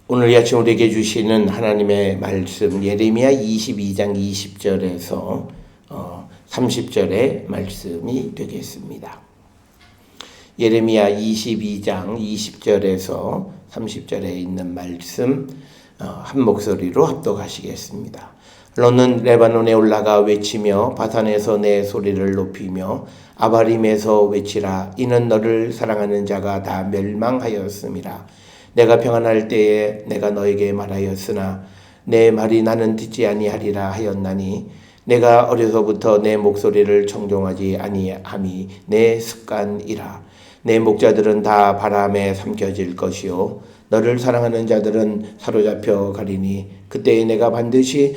오늘 이 아침 우리에게 주시는 하나님의 말씀 예레미야 22장 20절에서 30절의 말씀이 되겠습니다. 예레미야 22장 20절에서 30절에 있는 말씀 한 목소리로 합독하시겠습니다. 너는 레바논에 올라가 외치며 바산에서 내 소리를 높이며 아바림에서 외치라. 이는 너를 사랑하는 자가 다 멸망하였음이라. 내가 평안할 때에 내가 너에게 말하였으나 내 말이 나는 듣지 아니하리라 하였나니 내가 어려서부터 내 목소리를 청종하지 아니함이 내 습관이라. 내 목자들은 다 바람에 삼켜질 것이요 너를 사랑하는 자들은 사로잡혀 가리니 그때에 내가 반드시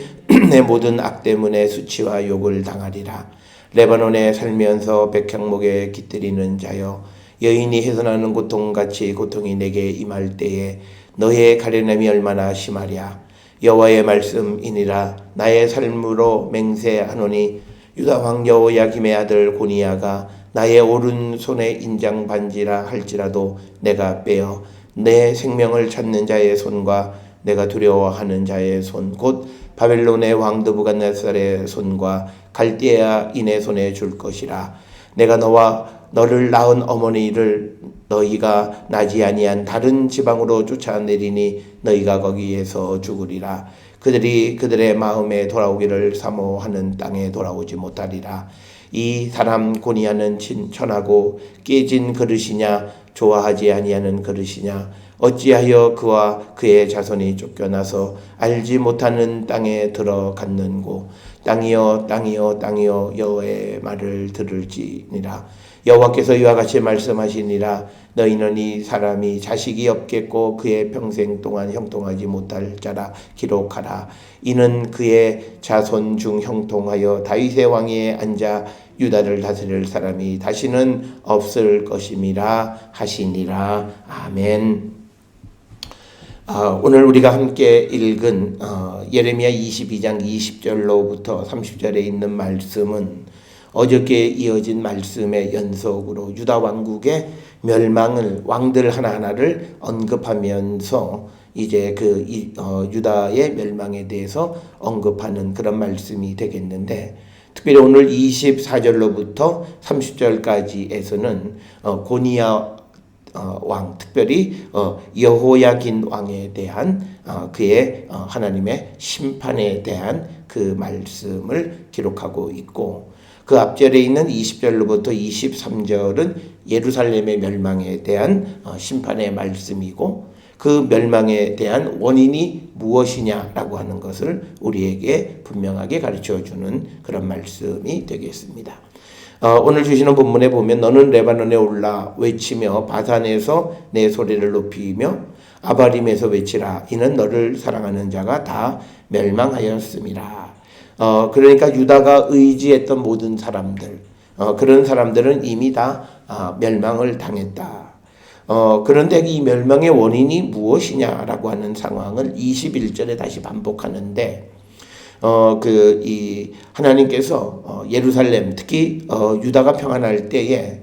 내 모든 악 때문에 수치와 욕을 당하리라. 레바논에 살면서 백향목에 깃들이는 자여 여인이 훼손하는 고통같이 고통이 내게 임할 때에 너의 가련함이 얼마나 심하랴. 여호와의 말씀이니라. 나의 삶으로 맹세하노니 유다 왕 여호야김의 아들 고니야가 나의 오른손에 인장 반지라 할지라도 내가 빼어 내 생명을 찾는 자의 손과 내가 두려워하는 자의 손 곧 바벨론의 왕 느부갓네살의 손과 갈대아인의 손에 줄 것이라. 내가 너를 낳은 어머니를 너희가 나지 아니한 다른 지방으로 쫓아내리니 너희가 거기에서 죽으리라. 그들이 그들의 마음에 돌아오기를 사모하는 땅에 돌아오지 못하리라. 이 사람 고니야는 천하고 깨진 그릇이냐 좋아하지 아니하는 그릇이냐. 어찌하여 그와 그의 자손이 쫓겨나서 알지 못하는 땅에 들어갔는고. 땅이여 땅이여 땅이여 여호와의 말을 들을지니라. 여호와께서 이와 같이 말씀하시니라. 너희는 이 사람이 자식이 없겠고 그의 평생 동안 형통하지 못할 자라 기록하라. 이는 그의 자손 중 형통하여 다윗의 왕위에 앉아 유다를 다스릴 사람이 다시는 없을 것임이라 하시니라. 아멘. 오늘 우리가 함께 읽은 예레미야 22장 20절로부터 30절에 있는 말씀은 어저께 이어진 말씀의 연속으로 유다 왕국의 멸망을 왕들 하나하나를 언급하면서 이제 유다의 멸망에 대해서 언급하는 그런 말씀이 되겠는데, 특별히 오늘 24절로부터 30절까지에서는 고니야 왕, 특별히 여호야긴 왕에 대한 그의 하나님의 심판에 대한 그 말씀을 기록하고 있고, 그 앞절에 있는 20절로부터 23절은 예루살렘의 멸망에 대한 심판의 말씀이고, 그 멸망에 대한 원인이 무엇이냐라고 하는 것을 우리에게 분명하게 가르쳐주는 그런 말씀이 되겠습니다. 오늘 주시는 본문에 보면 너는 레바논에 올라 외치며 바산에서 내 소리를 높이며 아바림에서 외치라. 이는 너를 사랑하는 자가 다 멸망하였음이라. 그러니까 유다가 의지했던 모든 사람들, 그런 사람들은 이미 다 멸망을 당했다. 그런데 이 멸망의 원인이 무엇이냐라고 하는 상황을 21절에 다시 반복하는데, 하나님께서 예루살렘, 특히 유다가 평안할 때에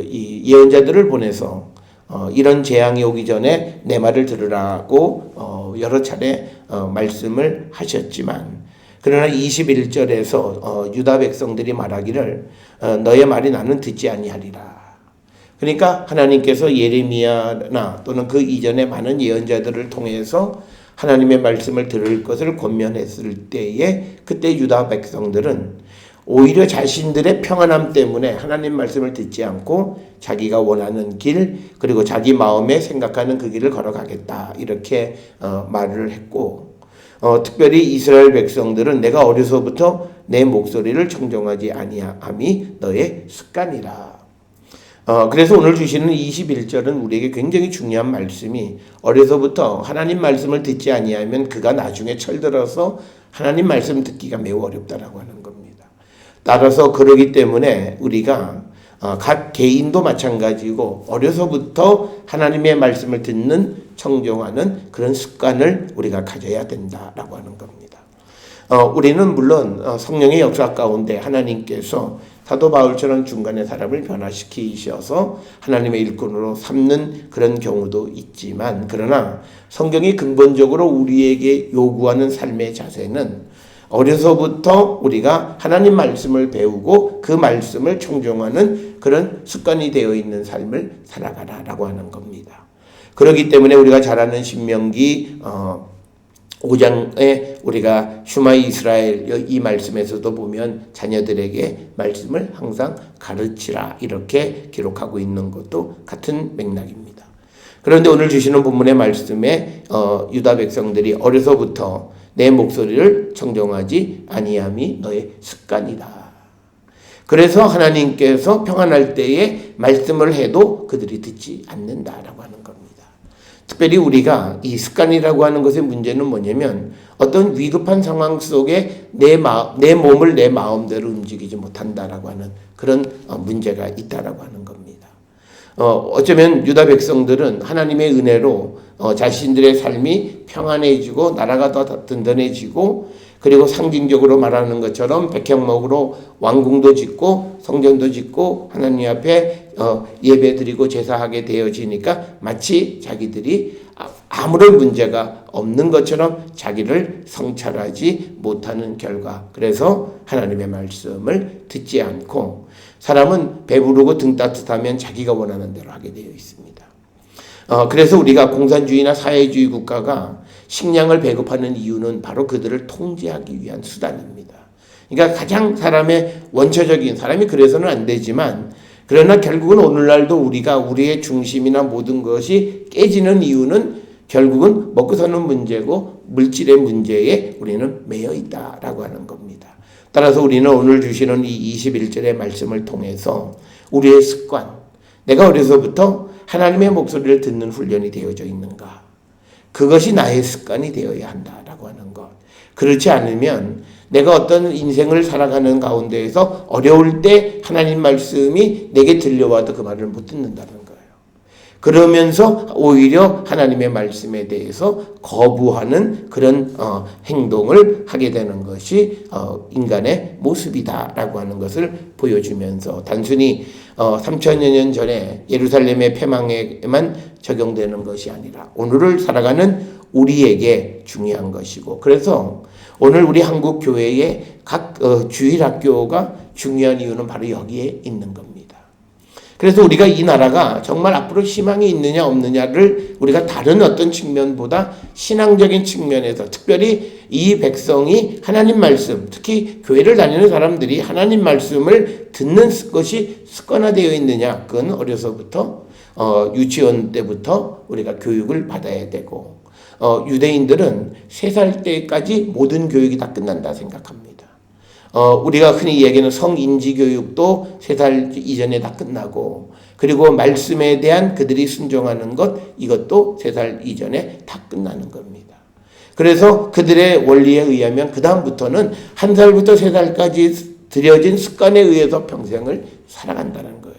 이 예언자들을 보내서 이런 재앙이 오기 전에 내 말을 들으라고 여러 차례 말씀을 하셨지만, 그러나 21절에서 유다 백성들이 말하기를 너의 말이 나는 듣지 아니하리라. 그러니까 하나님께서 예레미야나 또는 그 이전에 많은 예언자들을 통해서 하나님의 말씀을 들을 것을 권면했을 때에, 그때 유다 백성들은 오히려 자신들의 평안함 때문에 하나님 말씀을 듣지 않고 자기가 원하는 길, 그리고 자기 마음에 생각하는 그 길을 걸어가겠다, 이렇게 말을 했고, 특별히 이스라엘 백성들은 내가 어려서부터 내 목소리를 청종하지 아니함이 너의 습관이라. 그래서 오늘 주시는 21절은 우리에게 굉장히 중요한 말씀이, 어려서부터 하나님 말씀을 듣지 아니하면 그가 나중에 철들어서 하나님 말씀 듣기가 매우 어렵다라고 하는 겁니다. 따라서 그러기 때문에 우리가 각 개인도 마찬가지고 어려서부터 하나님의 말씀을 듣는, 청종하는 그런 습관을 우리가 가져야 된다라고 하는 겁니다. 우리는 물론 성령의 역사 가운데 하나님께서 사도 바울처럼 중간에 사람을 변화시키셔서 하나님의 일꾼으로 삼는 그런 경우도 있지만, 그러나 성경이 근본적으로 우리에게 요구하는 삶의 자세는 어려서부터 우리가 하나님 말씀을 배우고 그 말씀을 청종하는 그런 습관이 되어 있는 삶을 살아가라라고 하는 겁니다. 그렇기 때문에 우리가 잘 아는 신명기 5장에 우리가 슈마 이스라엘 이 말씀에서도 보면 자녀들에게 말씀을 항상 가르치라 이렇게 기록하고 있는 것도 같은 맥락입니다. 그런데 오늘 주시는 본문의 말씀에 유다 백성들이 어려서부터 내 목소리를 청정하지 아니함이 너의 습관이다. 그래서 하나님께서 평안할 때에 말씀을 해도 그들이 듣지 않는다라고 하는 겁니다. 특별히 우리가 이 습관이라고 하는 것의 문제는 뭐냐면 어떤 위급한 상황 속에 내 몸을 내 마음대로 움직이지 못한다라고 하는 그런 문제가 있다라고 하는 겁니다. 어쩌면 유다 백성들은 하나님의 은혜로 자신들의 삶이 평안해지고 나라가 더 든든해지고, 그리고 상징적으로 말하는 것처럼 백향목으로 왕궁도 짓고 성전도 짓고 하나님 앞에 예배드리고 제사하게 되어지니까 마치 자기들이 아무런 문제가 없는 것처럼 자기를 성찰하지 못하는 결과, 그래서 하나님의 말씀을 듣지 않고 사람은 배부르고 등 따뜻하면 자기가 원하는 대로 하게 되어 있습니다. 그래서 우리가 공산주의나 사회주의 국가가 식량을 배급하는 이유는 바로 그들을 통제하기 위한 수단입니다. 그러니까 가장 사람의 원초적인, 사람이 그래서는 안 되지만, 그러나 결국은 오늘날도 우리가 우리의 중심이나 모든 것이 깨지는 이유는 결국은 먹고 사는 문제고 물질의 문제에 우리는 매여 있다라고 하는 겁니다. 따라서 우리는 오늘 주시는 이 21절의 말씀을 통해서 우리의 습관, 내가 어려서부터 하나님의 목소리를 듣는 훈련이 되어져 있는가, 그것이 나의 습관이 되어야 한다라고 하는 것. 그렇지 않으면 내가 어떤 인생을 살아가는 가운데에서 어려울 때 하나님 말씀이 내게 들려와도 그 말을 못 듣는다는 거예요. 그러면서 오히려 하나님의 말씀에 대해서 거부하는 그런 행동을 하게 되는 것이 인간의 모습이다라고 하는 것을 보여주면서, 단순히 3000여 년 전에 예루살렘의 폐망에만 적용되는 것이 아니라 오늘을 살아가는 우리에게 중요한 것이고, 그래서 오늘 우리 한국 교회의 각 주일학교가 중요한 이유는 바로 여기에 있는 겁니다. 그래서 우리가 이 나라가 정말 앞으로 희망이 있느냐 없느냐를 우리가 다른 어떤 측면보다 신앙적인 측면에서, 특별히 이 백성이 하나님 말씀, 특히 교회를 다니는 사람들이 하나님 말씀을 듣는 것이 습관화되어 있느냐, 그건 어려서부터 유치원 때부터 우리가 교육을 받아야 되고, 유대인들은 3살 때까지 모든 교육이 다 끝난다 생각합니다. 우리가 흔히 이야기하는 성인지 교육도 3살 이전에 다 끝나고, 그리고 말씀에 대한 그들이 순종하는 것, 이것도 3살 이전에 다 끝나는 겁니다. 그래서 그들의 원리에 의하면 그 다음부터는 1살부터 3살까지 들여진 습관에 의해서 평생을 살아간다는 거예요.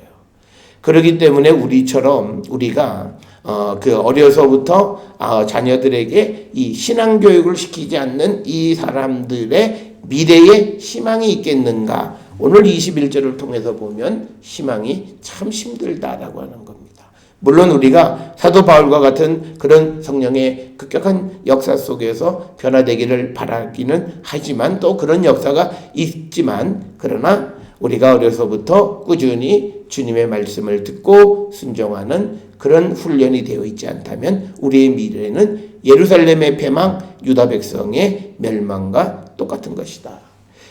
그렇기 때문에 우리처럼 우리가 어려서부터 자녀들에게 이 신앙교육을 시키지 않는 이 사람들의 미래에 희망이 있겠는가? 오늘 21절을 통해서 보면 희망이 참 힘들다라고 하는 겁니다. 물론 우리가 사도 바울과 같은 그런 성령의 급격한 역사 속에서 변화되기를 바라기는 하지만, 또 그런 역사가 있지만, 그러나 우리가 어려서부터 꾸준히 주님의 말씀을 듣고 순종하는 그런 훈련이 되어 있지 않다면 우리의 미래는 예루살렘의 폐망, 유다 백성의 멸망과 똑같은 것이다.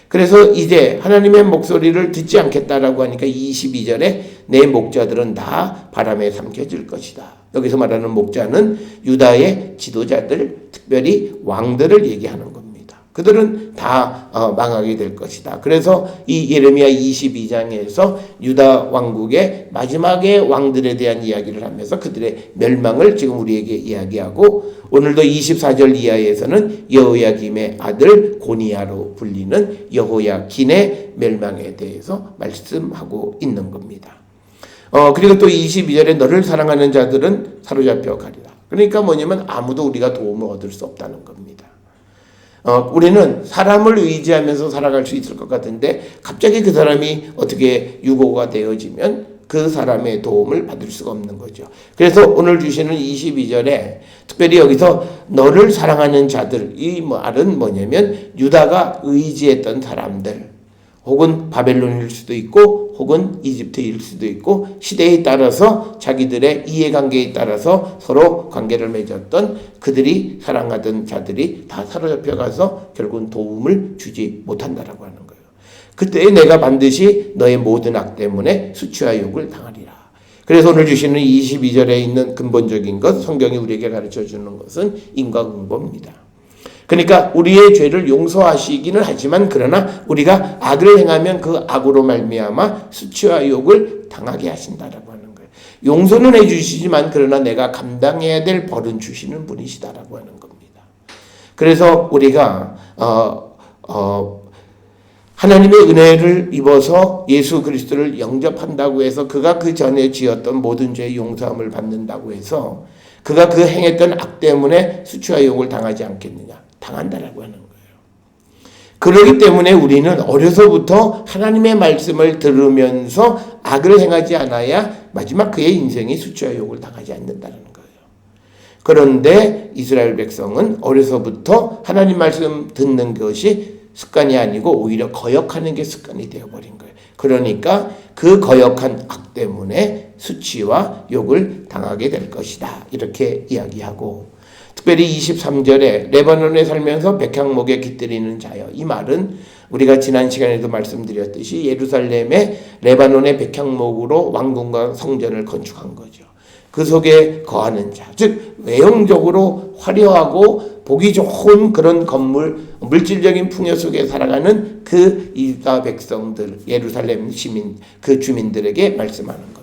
그래서 이제 하나님의 목소리를 듣지 않겠다라고 하니까 22절에 내 목자들은 다 바람에 삼켜질 것이다. 여기서 말하는 목자는 유다의 지도자들, 특별히 왕들을 얘기하는 겁니다. 그들은 다 망하게 될 것이다. 그래서 이 예레미야 22장에서 유다 왕국의 마지막의 왕들에 대한 이야기를 하면서 그들의 멸망을 지금 우리에게 이야기하고, 오늘도 24절 이하에서는 여호야김의 아들 고니야로 불리는 여호야긴의 멸망에 대해서 말씀하고 있는 겁니다. 그리고 또 22절에 너를 사랑하는 자들은 사로잡혀 가리라. 그러니까 뭐냐면 아무도 우리가 도움을 얻을 수 없다는 겁니다. 우리는 사람을 의지하면서 살아갈 수 있을 것 같은데 갑자기 그 사람이 어떻게 유고가 되어지면 그 사람의 도움을 받을 수가 없는 거죠. 그래서 오늘 주시는 22절에 특별히 여기서 너를 사랑하는 자들, 이 말은 뭐냐면 유다가 의지했던 사람들, 혹은 바벨론일 수도 있고 혹은 이집트일 수도 있고 시대에 따라서 자기들의 이해관계에 따라서 서로 관계를 맺었던 그들이 사랑하던 자들이 다 사로잡혀가서 결국은 도움을 주지 못한다라고 하는 거예요. 그때 내가 반드시 너의 모든 악 때문에 수치와 욕을 당하리라. 그래서 오늘 주시는 22절에 있는 근본적인 것, 성경이 우리에게 가르쳐주는 것은 인과응보입니다. 그러니까 우리의 죄를 용서하시기는 하지만 그러나 우리가 악을 행하면 그 악으로 말미암아 수치와 욕을 당하게 하신다라고 하는 거예요. 용서는 해주시지만 그러나 내가 감당해야 될 벌은 주시는 분이시다라고 하는 겁니다. 그래서 우리가 하나님의 은혜를 입어서 예수 그리스도를 영접한다고 해서 그가 그 전에 지었던 모든 죄의 용서함을 받는다고 해서 그가 그 행했던 악 때문에 수치와 욕을 당하지 않겠느냐? 당한다라고 하는 거예요. 그렇기 때문에 우리는 어려서부터 하나님의 말씀을 들으면서 악을 행하지 않아야 마지막 그의 인생이 수치와 욕을 당하지 않는다는 거예요. 그런데 이스라엘 백성은 어려서부터 하나님 말씀 듣는 것이 습관이 아니고 오히려 거역하는 게 습관이 되어버린 거예요. 그러니까 그 거역한 악 때문에 수치와 욕을 당하게 될 것이다. 이렇게 이야기하고 특별히 23절에 레바논에 살면서 백향목에 깃들이는 자여, 이 말은 우리가 지난 시간에도 말씀드렸듯이 예루살렘의 레바논의 백향목으로 왕궁과 성전을 건축한 거죠. 그 속에 거하는 자, 즉 외형적으로 화려하고 보기 좋은 그런 건물, 물질적인 풍요 속에 살아가는 그 유다 백성들, 예루살렘 시민, 그 주민들에게 말씀하는 겁니다.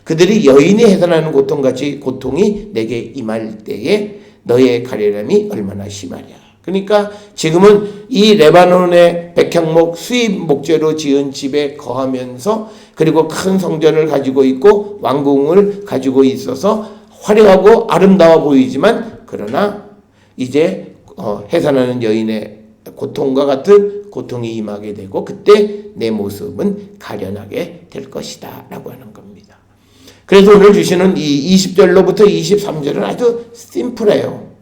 그들이 여인이 해산하는 고통같이 고통이 내게 임할 때에 너의 가련함이 얼마나 심하냐. 그러니까 지금은 이 레바논의 백향목 수입 목재로 지은 집에 거하면서 그리고 큰 성전을 가지고 있고 왕궁을 가지고 있어서 화려하고 아름다워 보이지만 그러나 이제 해산하는 여인의 고통과 같은 고통이 임하게 되고 그때 내 모습은 가련하게 될 것이다 라고 하는 겁니다. 그래서 오늘 주시는 이 20절로부터 23절은 아주 심플해요.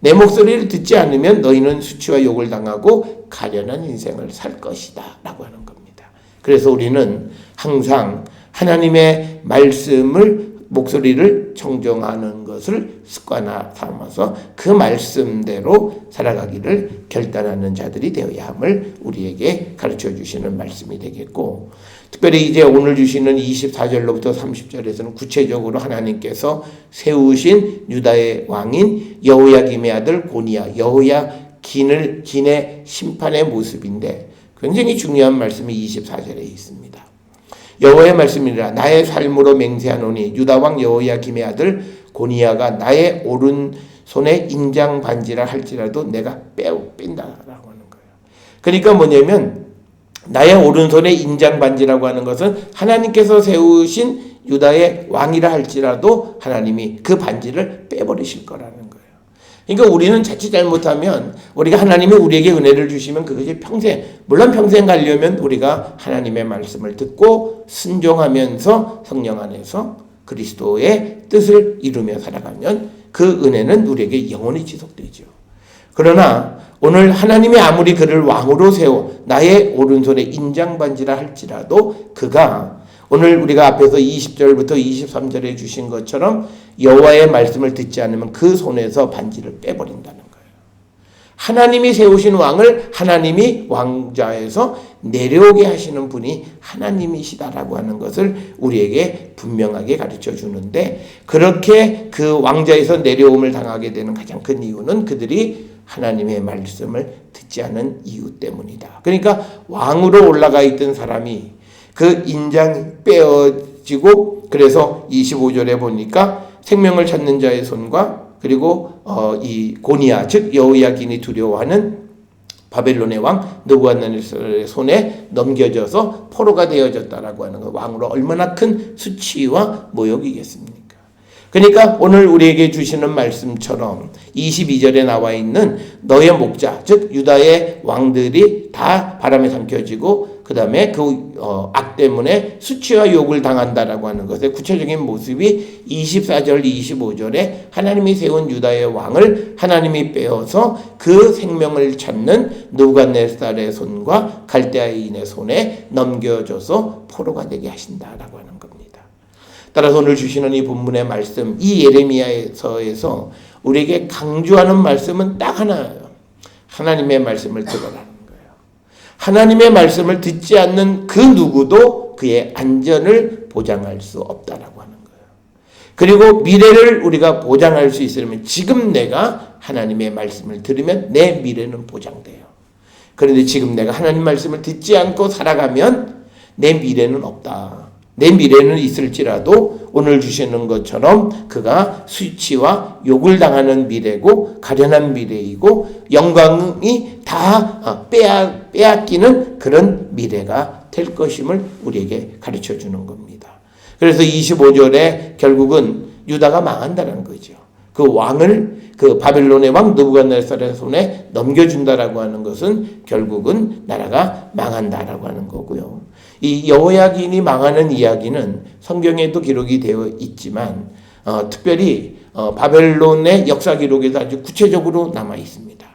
내 목소리를 듣지 않으면 너희는 수치와 욕을 당하고 가련한 인생을 살 것이다 라고 하는 겁니다. 그래서 우리는 항상 하나님의 말씀을 목소리를 청정하는 것을 습관화 삼아서 그 말씀대로 살아가기를 결단하는 자들이 되어야 함을 우리에게 가르쳐 주시는 말씀이 되겠고, 특별히 이제 오늘 주시는 24절로부터 30절에서는 구체적으로 하나님께서 세우신 유다의 왕인 여호야김의 아들 고니야, 여호야긴의 심판의 모습인데 굉장히 중요한 말씀이 24절에 있습니다. 여호와의 말씀이라 나의 삶으로 맹세하노니 유다 왕 여호야김의 아들 고니야가 나의 오른손에 인장 반지라 할지라도 내가 뺀다라고 하는 거예요. 그러니까 뭐냐면 나의 오른손에 인장 반지라고 하는 것은 하나님께서 세우신 유다의 왕이라 할지라도 하나님이 그 반지를 빼버리실 거라는 거예요. 그러니까 우리는 자칫 잘못하면 우리가 하나님이 우리에게 은혜를 주시면 그것이 평생, 물론 평생 가려면 우리가 하나님의 말씀을 듣고 순종하면서 성령 안에서 그리스도의 뜻을 이루며 살아가면 그 은혜는 우리에게 영원히 지속되죠. 그러나 오늘 하나님이 아무리 그를 왕으로 세워 나의 오른손에 인장반지라 할지라도 그가 오늘 우리가 앞에서 20절부터 23절에 주신 것처럼 여호와의 말씀을 듣지 않으면 그 손에서 반지를 빼버린다는 거예요. 하나님이 세우신 왕을 하나님이 왕좌에서 내려오게 하시는 분이 하나님이시다라고 하는 것을 우리에게 분명하게 가르쳐 주는데, 그렇게 그 왕좌에서 내려옴을 당하게 되는 가장 큰 이유는 그들이 하나님의 말씀을 듣지 않은 이유 때문이다. 그러니까 왕으로 올라가 있던 사람이 그 인장이 빼어지고, 그래서 25절에 보니까 생명을 찾는 자의 손과 그리고 이 고니야 즉 여호야긴이 두려워하는 바벨론의 왕 느부갓네살의 손에 넘겨져서 포로가 되어졌다라고 하는 거, 왕으로 얼마나 큰 수치와 모욕이겠습니까? 그러니까 오늘 우리에게 주시는 말씀처럼 22절에 나와 있는 너의 목자, 즉 유다의 왕들이 다 바람에 삼켜지고 그 다음에 그 악 때문에 수치와 욕을 당한다라고 하는 것의 구체적인 모습이 24절, 25절에 하나님이 세운 유다의 왕을 하나님이 빼어서 그 생명을 찾는 느부갓네살의 손과 갈대아인의 손에 넘겨줘서 포로가 되게 하신다라고 하는 겁니다. 따라서 오늘 주시는 이 본문의 말씀, 이 예레미야서에서 우리에게 강조하는 말씀은 딱 하나예요. 하나님의 말씀을 들어라는 거예요. 하나님의 말씀을 듣지 않는 그 누구도 그의 안전을 보장할 수 없다라고 하는 거예요. 그리고 미래를 우리가 보장할 수 있으려면 지금 내가 하나님의 말씀을 들으면 내 미래는 보장돼요. 그런데 지금 내가 하나님 말씀을 듣지 않고 살아가면 내 미래는 없다. 내 미래는 있을지라도 오늘 주시는 것처럼 그가 수치와 욕을 당하는 미래고 가련한 미래이고 영광이 다 빼앗기는 그런 미래가 될 것임을 우리에게 가르쳐 주는 겁니다. 그래서 25절에 결국은 유다가 망한다는 거죠. 그 왕을 그 바벨론의 왕 느부갓네살의 손에 넘겨준다라고 하는 것은 결국은 나라가 망한다라고 하는 거고요. 이 여호야긴이 망하는 이야기는 성경에도 기록이 되어 있지만 특별히 바벨론의 역사 기록에도 아주 구체적으로 남아 있습니다.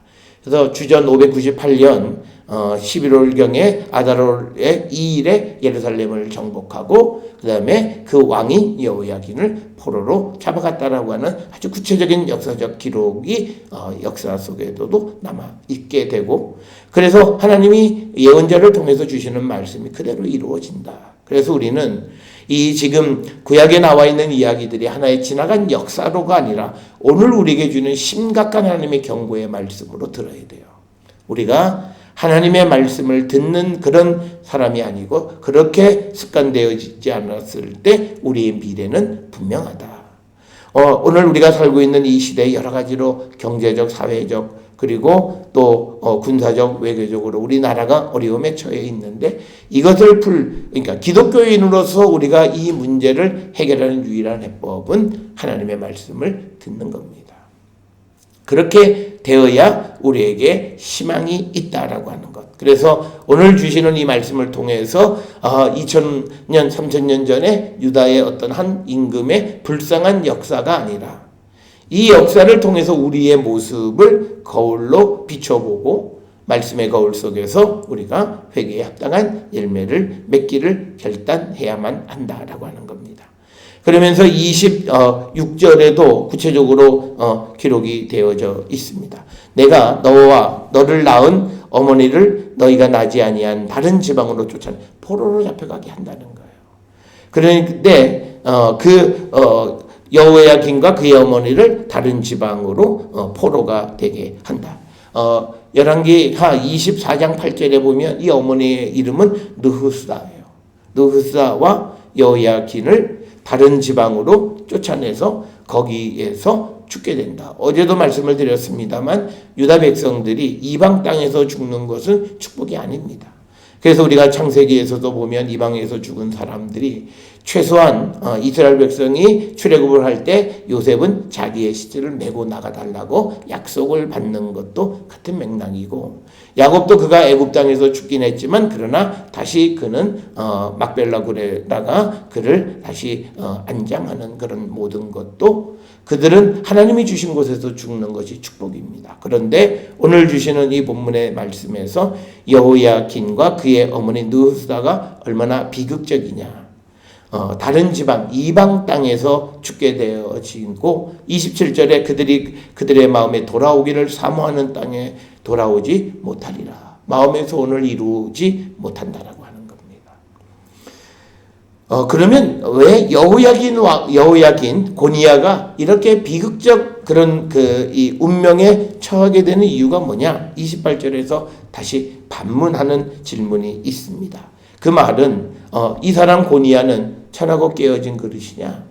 그래서 주전 598년 11월경에 아달월의 2일에 예루살렘을 정복하고 그 다음에 그 왕이 여호야긴을 포로로 잡아갔다라고 하는 아주 구체적인 역사적 기록이 역사 속에도 남아 있게 되고 그래서 하나님이 예언자를 통해서 주시는 말씀이 그대로 이루어진다. 그래서 우리는 이 지금 구약에 나와 있는 이야기들이 하나의 지나간 역사로가 아니라 오늘 우리에게 주는 심각한 하나님의 경고의 말씀으로 들어야 돼요. 우리가 하나님의 말씀을 듣는 그런 사람이 아니고 그렇게 습관되어지지 않았을 때 우리의 미래는 분명하다. 오늘 우리가 살고 있는 이 시대에 여러 가지로 경제적, 사회적 그리고 또 군사적, 외교적으로 우리나라가 어려움에 처해 있는데 이것을 그러니까 기독교인으로서 우리가 이 문제를 해결하는 유일한 해법은 하나님의 말씀을 듣는 겁니다. 그렇게 되어야 우리에게 희망이 있다라고 하는 것. 그래서 오늘 주시는 이 말씀을 통해서 2000년, 3000년 전에 유다의 어떤 한 임금의 불쌍한 역사가 아니라 이 역사를 통해서 우리의 모습을 거울로 비춰보고 말씀의 거울 속에서 우리가 회개에 합당한 열매를 맺기를 결단해야만 한다라고 하는 겁니다. 그러면서 26절에도 구체적으로 기록이 되어져 있습니다. 내가 너와 너를 낳은 어머니를 너희가 나지 아니한 다른 지방으로 쫓아 포로로 잡혀가게 한다는 거예요. 그런데 여호야긴과 그의 어머니를 다른 지방으로 포로가 되게 한다. 열왕기하 24장 8절에 보면 이 어머니의 이름은 느흐스다예요. 느흐스다와 여호야긴을 다른 지방으로 쫓아내서 거기에서 죽게 된다. 어제도 말씀을 드렸습니다만 유다 백성들이 이방 땅에서 죽는 것은 축복이 아닙니다. 그래서 우리가 창세기에서도 보면 이방에서 죽은 사람들이 최소한 이스라엘 백성이 출애굽을 할 때 요셉은 자기의 시체를 메고 나가달라고 약속을 받는 것도 같은 맥락이고 야곱도 그가 애굽 땅에서 죽긴 했지만 그러나 다시 그는 막벨라 굴에다가 그를 다시 안장하는 그런 모든 것도 그들은 하나님이 주신 곳에서 죽는 것이 축복입니다. 그런데 오늘 주시는 이 본문의 말씀에서 여호야긴과 그의 어머니 느흐스다가 얼마나 비극적이냐. 다른 지방 이방 땅에서 죽게 되어지고 27절에 그들의 마음에 돌아오기를 사모하는 땅에 돌아오지 못하리라. 마음의 소원을 이루지 못한다라고 하는 겁니다. 그러면 왜 여호야긴 고니야가 이렇게 비극적 그런 이 운명에 처하게 되는 이유가 뭐냐? 28절에서 다시 반문하는 질문이 있습니다. 그 말은 이 사람 고니야는 천하고 깨어진 그릇이냐?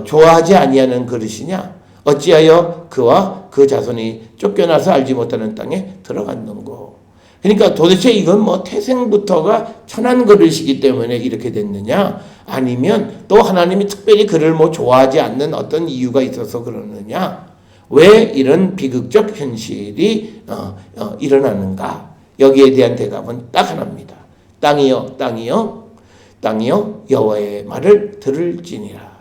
좋아하지 아니하는 그릇이냐? 어찌하여 그와 그 자손이 쫓겨나서 알지 못하는 땅에 들어갔는고? 그러니까 도대체 이건 뭐 태생부터가 천한 그릇이기 때문에 이렇게 됐느냐? 아니면 또 하나님이 특별히 그를 뭐 좋아하지 않는 어떤 이유가 있어서 그러느냐? 왜 이런 비극적 현실이 일어나는가? 여기에 대한 대답은 딱 하나입니다. 땅이여, 땅이여, 땅이여 여호와의 말을 들을지니라.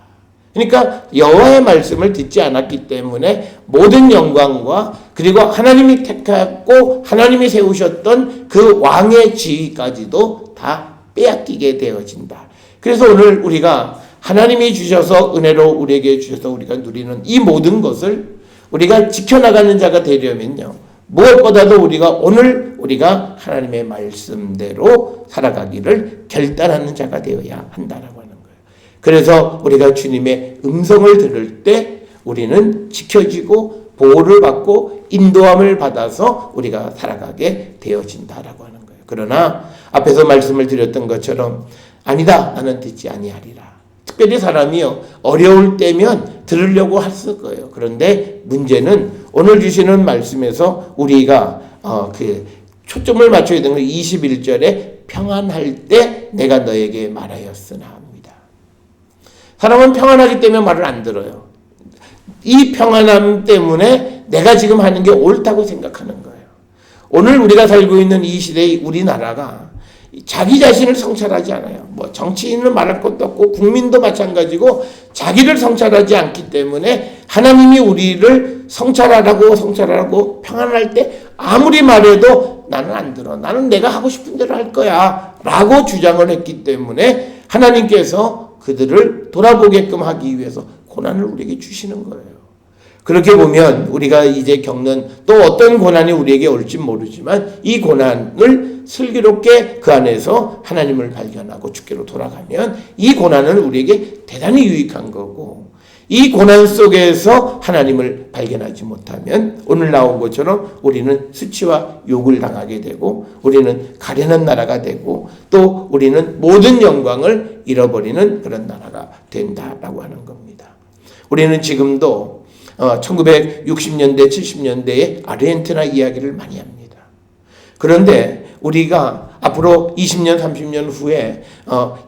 그러니까 여호와의 말씀을 듣지 않았기 때문에 모든 영광과 그리고 하나님이 택하고 하나님이 세우셨던 그 왕의 지위까지도 다 빼앗기게 되어진다. 그래서 오늘 우리가 하나님이 주셔서 은혜로 우리에게 주셔서 우리가 누리는 이 모든 것을 우리가 지켜나가는 자가 되려면요, 무엇보다도 우리가 하나님의 말씀대로 살아가기를 결단하는 자가 되어야 한다라고 하는 거예요. 그래서 우리가 주님의 음성을 들을 때 우리는 지켜지고 보호를 받고 인도함을 받아서 우리가 살아가게 되어진다라고 하는 거예요. 그러나 앞에서 말씀을 드렸던 것처럼 아니다, 나는 듣지 아니하리라. 특별히 사람이요, 어려울 때면 들으려고 했을 거예요. 그런데 문제는 오늘 주시는 말씀에서 우리가 그 초점을 맞춰야 되는 건 21절에 평안할 때 내가 너에게 말하였으나 합니다. 사람은 평안하기 때문에 말을 안 들어요. 이 평안함 때문에 내가 지금 하는 게 옳다고 생각하는 거예요. 오늘 우리가 살고 있는 이 시대의 우리나라가 자기 자신을 성찰하지 않아요. 뭐 정치인은 말할 것도 없고 국민도 마찬가지고 자기를 성찰하지 않기 때문에 하나님이 우리를 성찰하라고 평안할 때 아무리 말해도 나는 안 들어. 나는 내가 하고 싶은 대로 할 거야 라고 주장을 했기 때문에 하나님께서 그들을 돌아보게끔 하기 위해서 고난을 우리에게 주시는 거예요. 그렇게 보면 우리가 이제 겪는 또 어떤 고난이 우리에게 올지 모르지만 이 고난을 슬기롭게 그 안에서 하나님을 발견하고 주께로 돌아가면 이 고난은 우리에게 대단히 유익한 거고, 이 고난 속에서 하나님을 발견하지 못하면 오늘 나온 것처럼 우리는 수치와 욕을 당하게 되고 우리는 가련한 나라가 되고 또 우리는 모든 영광을 잃어버리는 그런 나라가 된다라고 하는 겁니다. 우리는 지금도 1960년대, 70년대에 아르헨티나 이야기를 많이 합니다. 그런데 우리가 앞으로 20년, 30년 후에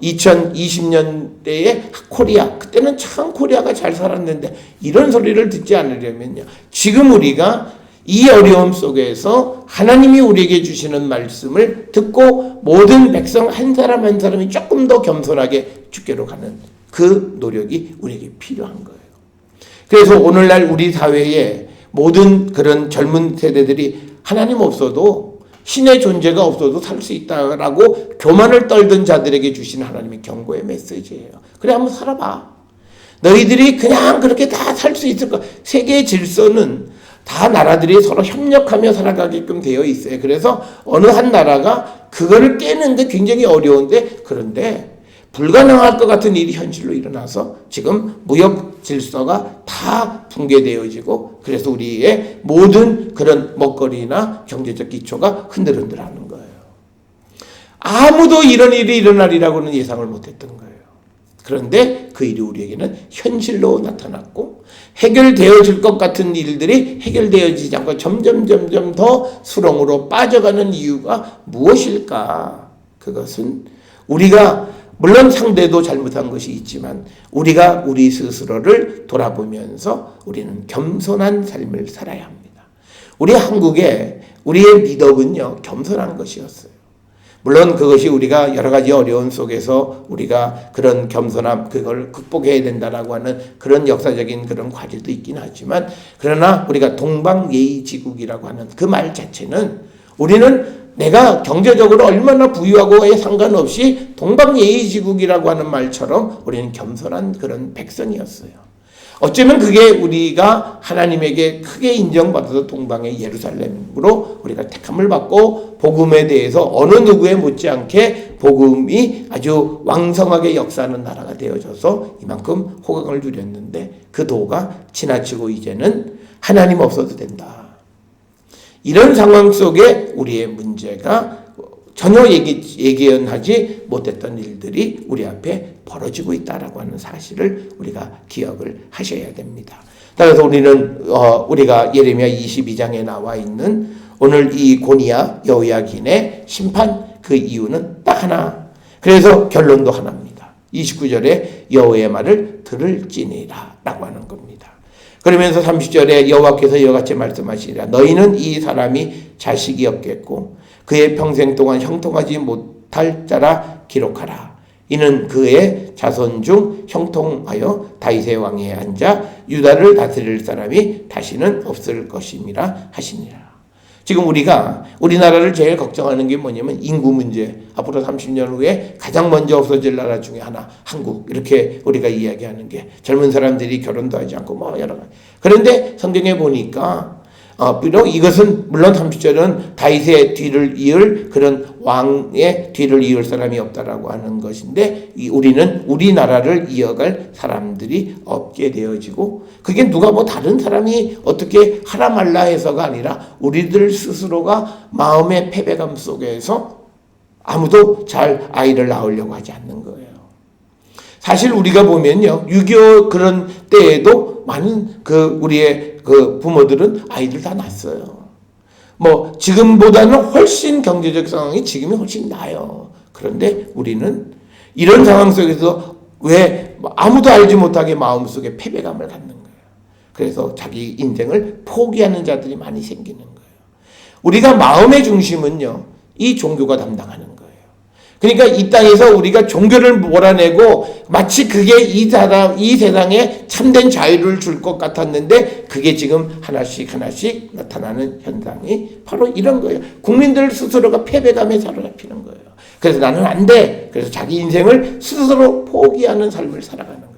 2020년대에 코리아, 그때는 참 코리아가 잘 살았는데 이런 소리를 듣지 않으려면요, 지금 우리가 이 어려움 속에서 하나님이 우리에게 주시는 말씀을 듣고 모든 백성 한 사람 한 사람이 조금 더 겸손하게 주께로 가는 그 노력이 우리에게 필요한 거예요. 그래서 오늘날 우리 사회에 모든 그런 젊은 세대들이 하나님 없어도, 신의 존재가 없어도 살 수 있다라고 교만을 떨던 자들에게 주신 하나님의 경고의 메시지예요. 그래, 한번 살아봐. 너희들이 그냥 그렇게 다 살 수 있을 거야. 세계의 질서는 다 나라들이 서로 협력하며 살아가게끔 되어 있어요. 그래서 어느 한 나라가 그거를 깨는 게 굉장히 어려운데, 그런데 불가능할 것 같은 일이 현실로 일어나서 지금 무역 질서가 다 붕괴되어지고, 그래서 우리의 모든 그런 먹거리나 경제적 기초가 흔들흔들하는 거예요. 아무도 이런 일이 일어나리라고는 예상을 못했던 거예요. 그런데 그 일이 우리에게는 현실로 나타났고, 해결되어질 것 같은 일들이 해결되어지지 않고 점점 더 수렁으로 빠져가는 이유가 무엇일까? 그것은 우리가 물론 상대도 잘못한 것이 있지만 우리가 우리 스스로를 돌아보면서 우리는 겸손한 삶을 살아야 합니다. 우리 한국의 우리의 미덕은요, 겸손한 것이었어요. 물론 그것이 우리가 여러 가지 어려움 속에서 우리가 그런 겸손함, 그걸 극복해야 된다라고 하는 그런 역사적인 그런 과제도 있긴 하지만, 그러나 우리가 동방예의지국이라고 하는 그 말 자체는 우리는 내가 경제적으로 얼마나 부유하고에 상관없이 동방예의지국이라고 하는 말처럼 우리는 겸손한 그런 백성이었어요. 어쩌면 그게 우리가 하나님에게 크게 인정받아서 동방의 예루살렘으로 우리가 택함을 받고 복음에 대해서 어느 누구에 못지않게 복음이 아주 왕성하게 역사하는 나라가 되어져서 이만큼 호강을 누렸는데, 그 도가 지나치고 이제는 하나님 없어도 된다. 이런 상황 속에 우리의 문제가 전혀 예견하지 못했던 일들이 우리 앞에 벌어지고 있다라고 하는 사실을 우리가 기억을 하셔야 됩니다. 따라서 우리는 우리가 예레미야 22장에 나와 있는 오늘 이 고니야 여호야긴의 심판 그 이유는 딱 하나. 그래서 결론도 하나입니다. 29절에 여호와의 말을 들을지니라 라고 하는 겁니다. 그러면서 30절에 여호와께서 이와 같이 말씀하시리라. 너희는 이 사람이 자식이 없겠고 그의 평생 동안 형통하지 못할 자라 기록하라. 이는 그의 자손 중 형통하여 다윗의 왕위에 앉아 유다를 다스릴 사람이 다시는 없을 것임이라 하시니라. 지금 우리나라를 제일 걱정하는 게 뭐냐면 인구 문제. 앞으로 30년 후에 가장 먼저 없어질 나라 중에 하나, 한국. 이렇게 우리가 이야기하는 게 젊은 사람들이 결혼도 하지 않고 뭐 여러 가지. 그런데 성경에 보니까 비록 이것은 물론 30절은 다윗의 뒤를 이을 그런 왕의 뒤를 이을 사람이 없다라고 하는 것인데 우리는 우리나라를 이어갈 사람들이 없게 되어지고 그게 누가 뭐 다른 사람이 어떻게 하라 말라 해서가 아니라 우리들 스스로가 마음의 패배감 속에서 아무도 잘 아이를 낳으려고 하지 않는 거예요. 사실 우리가 보면요, 6.25 그런 때에도 많은 우리의 부모들은 아이들 다 낳았어요. 뭐, 지금보다는 훨씬 경제적 상황이 지금이 훨씬 나아요. 그런데 우리는 이런 상황 속에서 왜 아무도 알지 못하게 마음속에 패배감을 갖는 거예요. 그래서 자기 인생을 포기하는 자들이 많이 생기는 거예요. 우리가 마음의 중심은요, 이 종교가 담당하는 거예요. 그러니까 이 땅에서 우리가 종교를 몰아내고 마치 그게 이 세상에 참된 자유를 줄 것 같았는데 그게 지금 하나씩 나타나는 현상이 바로 이런 거예요. 국민들 스스로가 패배감에 사로잡히는 거예요. 그래서 나는 안 돼. 그래서 자기 인생을 스스로 포기하는 삶을 살아가는 거예요.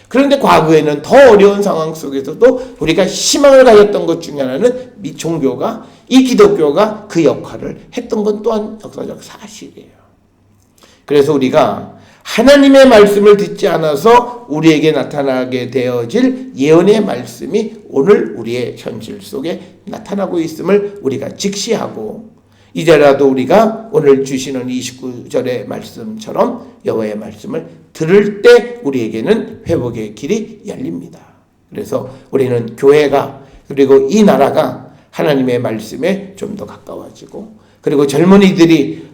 그런데 과거에는 더 어려운 상황 속에서도 우리가 희망을 가졌던 것 중에 하나는 종교가, 이 기독교가 그 역할을 했던 건 또한 역사적 사실이에요. 그래서 우리가 하나님의 말씀을 듣지 않아서 우리에게 나타나게 되어질 예언의 말씀이 오늘 우리의 현실 속에 나타나고 있음을 우리가 직시하고 이제라도 우리가 오늘 주시는 29절의 말씀처럼 여호와의 말씀을 들을 때 우리에게는 회복의 길이 열립니다. 그래서 우리는 교회가 그리고 이 나라가 하나님의 말씀에 좀 더 가까워지고 그리고 젊은이들이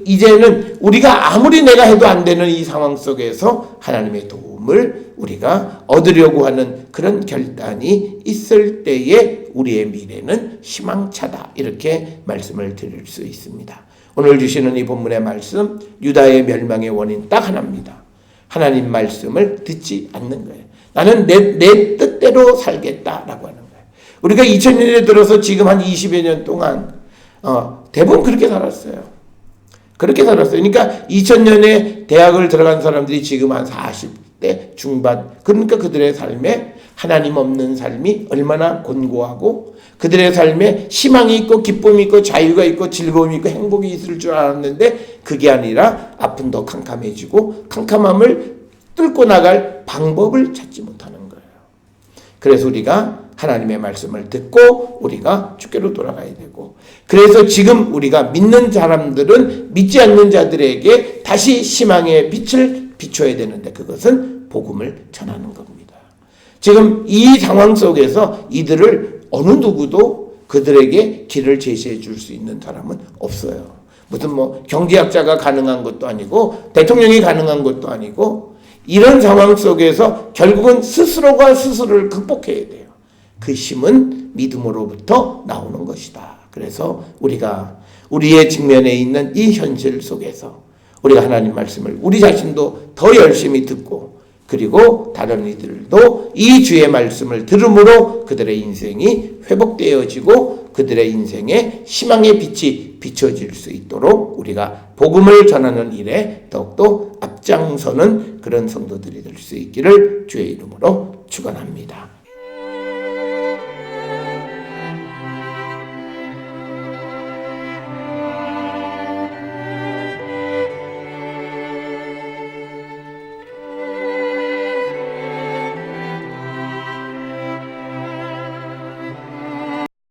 이제는 우리가 아무리 내가 해도 안 되는 이 상황 속에서 하나님의 도움을 우리가 얻으려고 하는 그런 결단이 있을 때에 우리의 미래는 희망차다. 이렇게 말씀을 드릴 수 있습니다. 오늘 주시는 이 본문의 말씀, 유다의 멸망의 원인 딱 하나입니다. 하나님 말씀을 듣지 않는 거예요. 나는 내 뜻대로 살겠다라고 하는 거예요. 우리가 2000년에 들어서 지금 한 20여 년 동안 대부분 그렇게 살았어요. 그러니까 2000년에 대학을 들어간 사람들이 지금 한 40대 중반. 그러니까 그들의 삶에 하나님 없는 삶이 얼마나 곤고하고 그들의 삶에 희망이 있고 기쁨이 있고 자유가 있고 즐거움이 있고 행복이 있을 줄 알았는데 그게 아니라 앞은 더 캄캄해지고 캄캄함을 뚫고 나갈 방법을 찾지 못하는 거예요. 그래서 우리가 하나님의 말씀을 듣고 우리가 주께로 돌아가야 되고 그래서 지금 우리가 믿는 사람들은 믿지 않는 자들에게 다시 희망의 빛을 비춰야 되는데 그것은 복음을 전하는 겁니다. 지금 이 상황 속에서 이들을 어느 누구도 그들에게 길을 제시해 줄 수 있는 사람은 없어요. 무슨 경제학자가 가능한 것도 아니고 대통령이 가능한 것도 아니고 이런 상황 속에서 결국은 스스로가 스스로를 극복해야 돼요. 그 힘은 믿음으로부터 나오는 것이다. 그래서 우리가 우리의 직면에 있는 이 현실 속에서 우리가 하나님 말씀을 우리 자신도 더 열심히 듣고 그리고 다른 이들도 이 주의 말씀을 들음으로 그들의 인생이 회복되어지고 그들의 인생에 희망의 빛이 비춰질 수 있도록 우리가 복음을 전하는 일에 더욱더 앞장서는 그런 성도들이 될 수 있기를 주의 이름으로 축원합니다.